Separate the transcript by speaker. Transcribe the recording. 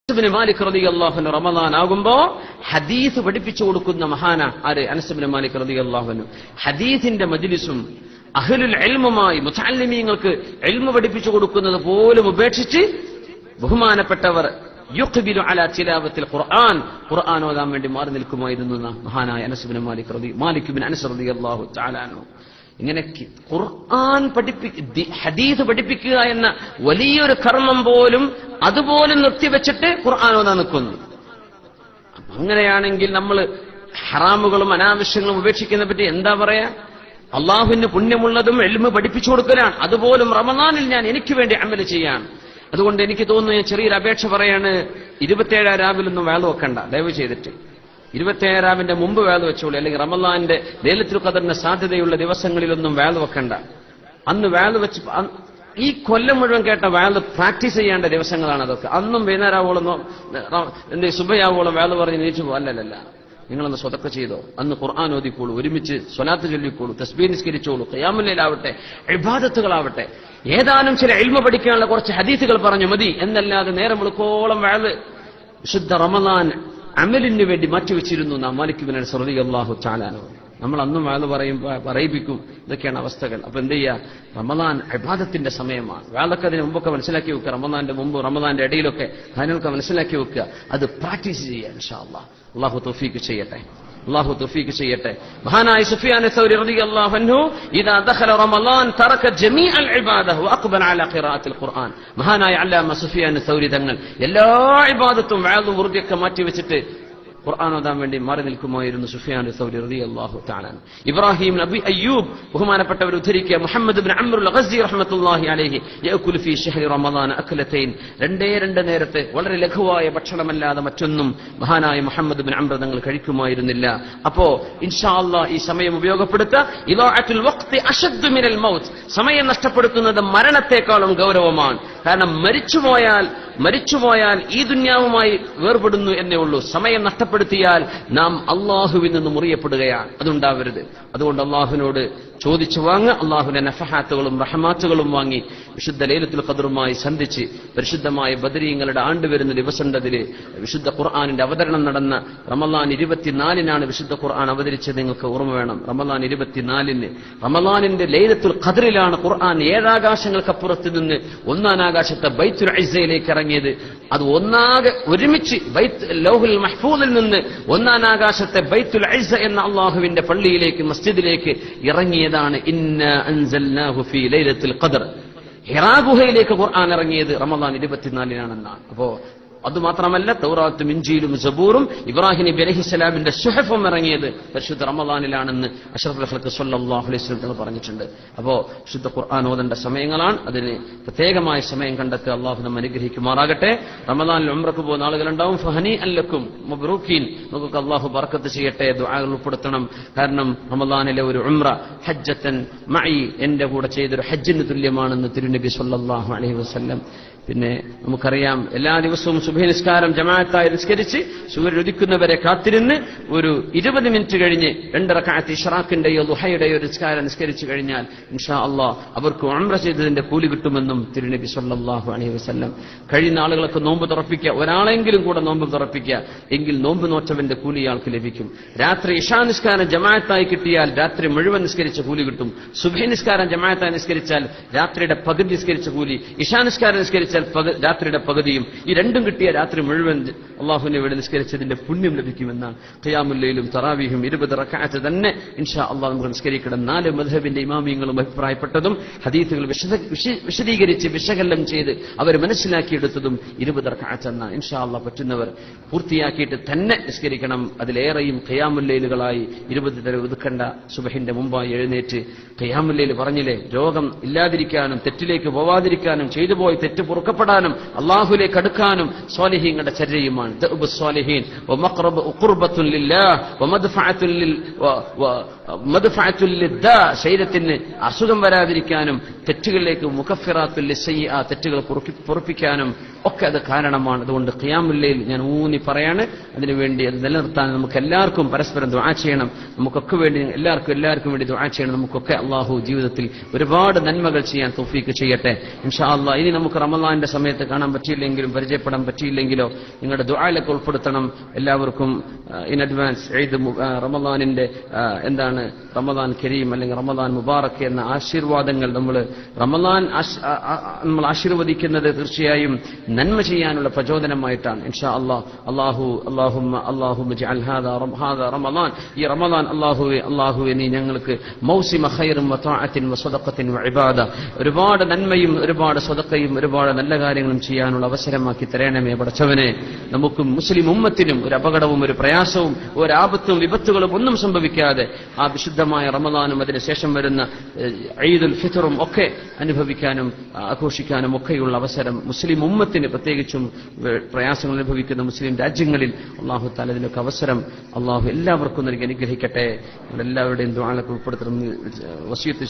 Speaker 1: അനസ് മാലിക് റളിയല്ലാഹു അൻഹു റമദാൻ ആകുമ്പോ ഹദീസ് പഠിപ്പിച്ചു കൊടുക്കുന്ന മഹാന ആര്? അനസ് മാലിക് റളിയല്ലാഹു അൻഹു. ഹദീസിന്റെ മജ്ലിസും അഹ്ലുൽ ഇൽമുമായി മുതഅല്ലിമീങ്ങൾക്ക് ഇൽമു പഠിപ്പിച്ചു കൊടുക്കുന്നത് പോലും ഉപേക്ഷിച്ച് ബഹുമാനപ്പെട്ടവർ യുഖ്ബിലു അലാ തിലാവത്തിൽ ഖുർആൻ ഓതാൻ വേണ്ടി മാറി നിൽക്കുമായിരുന്നു മഹാനായ അനസ് മാലിക് ബിൻ അനസ് റളിയല്ലാഹു തആല അൻഹു. ഇങ്ങനെ ഖുർആൻ ഹദീസ് പഠിപ്പിക്കുക എന്ന വലിയൊരു കർമ്മം പോലും അതുപോലും നിർത്തിവെച്ചിട്ട് ഖുർആൻ ഓതാൻ നിൽക്കുന്നു. അങ്ങനെയാണെങ്കിൽ നമ്മൾ ഹറാമുകളും അനാവശ്യങ്ങളും ഉപേക്ഷിക്കുന്നതിനെ പറ്റി എന്താ പറയാ? അള്ളാഹുവിന് പുണ്യമുള്ളതും ഇൽമു പഠിപ്പിച്ചു കൊടുക്കലാണ്. അതുപോലും റമദാനിൽ ഞാൻ എനിക്ക് വേണ്ടി അമല് ചെയ്യാൻ. അതുകൊണ്ട് എനിക്ക് തോന്നുന്നു, ഞാൻ ചെറിയൊരു അപേക്ഷ പറയാണ്, 27 രാവിലൊന്നും വേള വെക്കണ്ട ദയവ് ചെയ്തിട്ട്. 27 രാവിന്റെ മുമ്പ് വേള വെച്ചോളൂ, അല്ലെങ്കിൽ റമദാന്റെ ലൈലത്തുൽ ഖദറിന് സാധ്യതയുള്ള ദിവസങ്ങളിലൊന്നും വേള വെക്കണ്ട. അന്ന് വേള വെച്ച് ഈ കൊല്ലം മുഴുവൻ കേട്ട വേള പ്രാക്ടീസ് ചെയ്യേണ്ട ദിവസങ്ങളാണ് അതൊക്കെ. അന്നും വൈകുന്നേരമാവോളം സുബയാവോളം വേള പറഞ്ഞ് നീച്ചു പോ. അല്ലല്ല, നിങ്ങളൊന്ന് സ്വതക്ക ചെയ്തോ. അന്ന് ഖുർആൻ ഓതിക്കോളൂ, ഒരുമിച്ച് സ്വലാത്ത് ചൊല്ലിക്കോളൂ, തസ്ബീഹ് നിസ്കരിച്ചോളൂ, ഖിയാമുൽ ലൈലാവട്ടെ, ഇബാദത്തുകളാവട്ടെ, ഏതാനും ചില ഇൽമ പഠിക്കാനുള്ള കുറച്ച് ഹദീസുകൾ പറഞ്ഞു മതി എന്നല്ലാതെ നേരം വെളുക്കോളം വേള വിശുദ്ധ റമദാൻ അമലിന് വേണ്ടി മാറ്റിവെച്ചിരുന്നു മാലിക് ബിൻ അനസ് റളിയല്ലാഹു തആല അൻഹു. നമ്മൾ അന്നും വേള പറയിപ്പിക്കും. ഇതൊക്കെയാണ് അവസ്ഥകൾ. അപ്പൊ എന്ത് ചെയ്യുക? റമദാൻ ഇബാദത്തിന്റെ സമയമാണ്. വേളക്ക് അതിന് മുമ്പൊക്കെ മനസ്സിലാക്കി വെക്കുക. റമദാന്റെ മുമ്പ് റമദാന്റെ ഇടയിലൊക്കെ കാര്യങ്ങളൊക്കെ മനസ്സിലാക്കി വെക്കുക. അത് പ്രാക്ടീസ് ചെയ്യുക. ഇൻഷാ അല്ലാഹ്. അല്ലാഹു തൗഫീഖ് ചെയ്യട്ടെ. മഹാനായ സുഫിയാൻ സൗരി റളിയല്ലാഹു അൻഹു ഇദാ ദഖല റമളാൻ തറക ജമീഅൽ ഇബാദഹു വഅഖബല അലാ ഖിറാഅത്തിൽ ഖുർആൻ. മഹാനായ അല്ലാമ സുഫിയാൻ സൗരി തങ്ങൾ എല്ലാ ഇബാദത്തും വഅദും വറുദിയൊക്കെ മാറ്റി വെച്ചിട്ട് ഖുർആൻ ഓതാൻ വേണ്ടി മാറി നിൽക്കുമായിരുന്നു സുഫിയാൻ സൗരി റളിയല്ലാഹു തആല. ഇബ്രാഹിം നബി അയ്യൂബ് ബഹുമാനപ്പെട്ടവർ ഉദ്ധരിക്കുക, മുഹമ്മദ് ബിൻ അംറുൽ ഗസി റഹ്മത്തുള്ളാഹി അലൈഹി യഅകുലു ഫീ ശഹ്രി റമളാൻ അക്ലതൈൻ. രണ്ട് നേരത്തെ വളരെ ലഘുവായ ഭക്ഷണമല്ലാതെ മറ്റൊന്നും മഹാനായ മുഹമ്മദ് ബിൻ അംർ തങ്ങൾ കഴിക്കുമായിരുന്നില്ല. അപ്പോ ഇൻഷാ അല്ലാഹ് ഈ സമയം ഉപയോഗപ്പെടുത്തുക. ഇദാഅത്തുൽ വഖ്തി അശദ്ദു മിനൽ മൗത്ത്. സമയം നഷ്ടപ്പെടുത്തുന്നത് മരണത്തെക്കാളും ഗൗരവമാണ്. കാരണം മരിച്ചുപോയാൽ ഈ ദുന്യാവുമായി വേർപെടുന്നു എന്നേ ഉള്ളൂ. സമയം നഷ്ടപ്പെടുത്തിയാൽ നാം അള്ളാഹുവിൽ നിന്ന് മുറിയപ്പെടുകയാണ്. അതുണ്ടാവരുത്. അതുകൊണ്ട് അള്ളാഹുവിനോട് ചോദിച്ചു വാങ്ങുക. അള്ളാഹുവിന്റെ നഫഹാത്തുകളും റഹമാത്തുകളും വാങ്ങി വിശുദ്ധ ലൈലത്തുൽ ഖദറുമായി സന്ധിച്ച് പരിശുദ്ധമായ ബദരീങ്ങളുടെ ആണ്ട് വരുന്ന ദിവസമുണ്ടതിൽ വിശുദ്ധ ഖുർആനിന്റെ അവതരണം നടന്ന റമളാൻ 24-നാണ് വിശുദ്ധ ഖുർആൻ അവതരിച്ചത്. നിങ്ങൾക്ക് ഓർമ്മ വേണം. റമളാൻ 24-ന് റമളാനിന്റെ ലൈലത്തുൽ ഖദറിലാണ് ഖുർആൻ 7 ആകാശങ്ങൾക്കപ്പുറത്ത് നിന്ന് 1-ാം ആകാശത്തെ ബൈത്തുൽ ഇസ്സയിലേക്ക് ഇറങ്ങിയത്. അത് ഒന്നാകെ ഒരുമിച്ച് ലൗഹുൽ മഹ്ഫൂദിൽ നിന്ന് 1-ാം ആകാശത്തെ ബൈത്തുൽ ഇസ്സ എന്ന അള്ളാഹുവിന്റെ പള്ളിയിലേക്ക് മസ്ജിദിലേക്ക് ഇറങ്ങിയതാണ്. ഇന്നാ അൻസൽനാഹു ഫീ ലൈലത്തുൽ ഖദർ. ഹിറാ ഗുഹയിലേക്ക് ഖുർആൻ ഇറങ്ങിയത് റമളാൻ 24-നാണെന്നാണ്. അപ്പോ അതുമാത്രമല്ല, തൗറാത്തും ഇഞ്ചീലും സബൂറും ഇബ്രാഹിം നബി അലൈഹിസ്സലാമിന്റെ സുഹഫും ഇറങ്ങിയത് പരിശുദ്ധ റമളാനിലാണെന്ന് അഷ്റഫുൽ ഖൽഖ് സ്വല്ലല്ലാഹു അലൈഹി വസല്ലം തങ്ങൾ പറഞ്ഞിട്ടുണ്ട്. അപ്പോ വിശുദ്ധ ഖുർആൻ ഓതേണ്ട സമയങ്ങളാണ്. അതിന് പ്രത്യേകമായ സമയം കണ്ടെത്തി അള്ളാഹു നമ്മെ അനുഗ്രഹിക്കുമാറാകട്ടെ. റമളാനിൽ ഉംറക്ക് പോകുന്ന ആളുകളുണ്ടാവും. ഫഹനീഅൻ ലക്കും മബ്റൂക്കീൻ. നമുക്ക് അള്ളാഹു ബർക്കത്ത് ചെയ്യട്ടെ. ദുആകൾ ഉൾപ്പെടുത്തണം. കാരണം റമളാനിലെ ഒരു ഉംറ ഹജ്ജത്തൻ മഈ, എന്റെ കൂടെ ചെയ്തൊരു ഹജ്ജിന് തുല്യമാണെന്ന് തിരുനബി സ്വല്ലല്ലാഹു അലൈഹി വസല്ലം. പിന്നെ നമുക്കറിയാം, എല്ലാ ദിവസവും സുബ്ഹി നിസ്കാരം ജമാഅത്തായി നിസ്കരിച്ച് സൂര്യൻ ഉദിക്കുന്നവരെ കാത്തിരുന്ന് ഒരു 20 മിനിറ്റ് കഴിഞ്ഞ് 2 റക്അത്ത് ഇശ്റാഖിന്റെയോ ദുഹയുടെയോ നിസ്കാരം നിസ്കരിച്ചു കഴിഞ്ഞാൽ ഇൻഷാ അല്ലാഹ് അവർക്ക് ഉംറ ചെയ്തതിന്റെ കൂലി കിട്ടുമെന്നും തിരുനബി സ്വല്ലല്ലാഹു അലൈഹി വസല്ലം. കഴിയുന്ന ആളുകളൊക്കെ നോമ്പ് തുറപ്പിക്കുക. ഒരാളെങ്കിലും കൂടെ നോമ്പ് തുറപ്പിക്കുക. എങ്കിൽ നോമ്പ് നോറ്റവന്റെ കൂലി ആൾക്ക് ലഭിക്കും. രാത്രി ഇശാ നിസ്കാരം ജമാഅത്തായി കിട്ടിയാൽ രാത്രി മുഴുവൻ നിസ്കരിച്ച കൂലി കിട്ടും. സുബ്ഹി നിസ്കാരം ജമാഅത്തായി നിസ്കരിച്ചാൽ രാത്രിയുടെ പകുതി നിസ്കരിച്ച കൂലി, ഇശാ നിസ്കാരം നിസ്കരിച്ചാൽ രാത്രിയുടെ പകുതിയും. ഈ രണ്ടും കിട്ടിയ രാത്രി മുഴുവൻ അള്ളാഹുവിനെ വേണ്ടി നിസ്കരിച്ചതിന്റെ പുണ്യം ലഭിക്കുമെന്നാണ്. ഖിയാമുൽ ലൈലും തറാവീഹും 20 റക്അത്ത് തന്നെ ഇൻഷാ അല്ലാഹ് നമുക്ക് നിസ്കരിക്കണം. 4 മദ്ഹബിന്റെ ഇമാമിയങ്ങളും അഭിപ്രായപ്പെട്ടതും ഹദീസുകൾ വിശദീകരിച്ച് വിശകലനം ചെയ്ത് അവർ മനസ്സിലാക്കിയെടുത്തതും 20 റക്അത്ത് എന്നാണ്. ഇൻഷാ അല്ലാഹ് പറ്റുന്നവർ പൂർത്തിയാക്കിയിട്ട് തന്നെ നിസ്കരിക്കണം. അതിലേറെയും ഖിയാമുൽ ലൈലുകളായി 20 തരം ഒതുക്കണ്ട. സുബ്ഹിന്റെ മുമ്പായി എഴുന്നേറ്റ് ഖിയാമുൽ ലൈൽ പറഞ്ഞില്ലേ, രോഗം ഇല്ലാതിരിക്കാനും തെറ്റിലേക്ക് പോവാതിരിക്കാനും ചെയ്തു പോയി തെറ്റ് പൊറുക്കപ്പെടാനും അള്ളാഹുലേക്ക് അടുക്കാനും സ്വാലിഹീങ്ങളുടെ ചര്യയുമാണ്. ദഅബു സ്വാലിഹീൻ വമഖറബു ഖുർബത്തുൻ ലില്ലാഹ് വമദ്ഫഅത്തുൻ ലിദ്ദാ. ശരീരത്തിന് അസുഖം വരാതിരിക്കാനും തെറ്റുകളിലേക്ക് മുകഫിറാത്തുൽ ലിസ്സയ്യിആ, തെറ്റുകൾ പൊറുപ്പിക്കാനും ഒക്കെ അത് കാരണമാണ്. അതുകൊണ്ട് ഖിയാമുൽ ലൈൽ ഞാൻ ഊന്നി പറയാണ്, അതിനുവേണ്ടി അത് നിലനിർത്താൻ നമുക്ക് എല്ലാവർക്കും പരസ്പരം ദുആ ചെയ്യണം. നമുക്കൊക്കെ വേണ്ടി എല്ലാവർക്കും വേണ്ടി ദുആ ചെയ്യണം. നമുക്കൊക്കെ അള്ളാഹു ജീവിതത്തിൽ ഒരുപാട് നന്മകൾ ചെയ്യാൻ തൗഫീക്ക് ചെയ്യട്ടെ ഇൻഷാ അല്ലാഹ്. ഇനി നമുക്ക് റമളാന്റെ സമയത്ത് കാണാൻ പറ്റിയില്ലെങ്കിലും പരിചയപ്പെടാൻ പറ്റിയില്ലെങ്കിലോ നിങ്ങളുടെ ദുആയിലൊക്കെ ഉൾപ്പെടുത്തണം. എല്ലാവർക്കും ഇൻ അഡ്വാൻസ് ഈദ് റമളാനിന്റെ എന്താണ് റമളാൻ കരീം അല്ലെങ്കിൽ റമളാൻ മുബാറക് എന്ന ആശീർവാദങ്ങൾ നമ്മൾ ആശീർവദിക്കുന്നത് തീർച്ചയായും നന്മ ചെയ്യാനുള്ള പ്രചോദനമായിട്ടാണ് ഇൻഷാ അല്ലാഹ്. അല്ലാഹുമ്മ ജഅൽ ഹാദാ റമളാൻ, ഈ റമളാൻ അല്ലാഹുവേ നീ ഞങ്ങൾക്ക് മൗസിമ ഖൈറും വതഅത്തിൻ വസദഖത്തിൻ വഇബാദ, ഒരുപാട് നന്മയും ഒരുപാട് സ്വതക്കയും ഒരുപാട് നല്ല കാര്യങ്ങളും ചെയ്യാനുള്ള അവസരമാക്കി തരണമേ പടച്ചവനെ. നമുക്കും മുസ്ലിം ഉമ്മത്തിനും ഒരു അപകടവും ഒരു പ്രയാസവും ഒരാപത്തും വിപത്തുകളും ഒന്നും സംഭവിക്കാതെ ആ വിശുദ്ധമായ റമളാനും അതിനുശേഷം വരുന്ന ഈദുൽ ഫിത്റും ഒക്കെ അനുഭവിക്കാനും ആഘോഷിക്കാനും ഒക്കെയുള്ള അവസരം മുസ്ലിം ഉമ്മത്തിന്, പ്രത്യേകിച്ചും പ്രയാസങ്ങൾ അനുഭവിക്കുന്ന മുസ്ലിം രാജ്യങ്ങളിൽ അല്ലാഹു തആല ഇതിനൊക്കെ അവസരം അല്ലാഹു എല്ലാവർക്കും നൽകി അനുഗ്രഹിക്കട്ടെ. എല്ലാവരുടെയും ദുആയിലൊക്കെ ഉൾപ്പെടുത്തണം വസിയത്ത്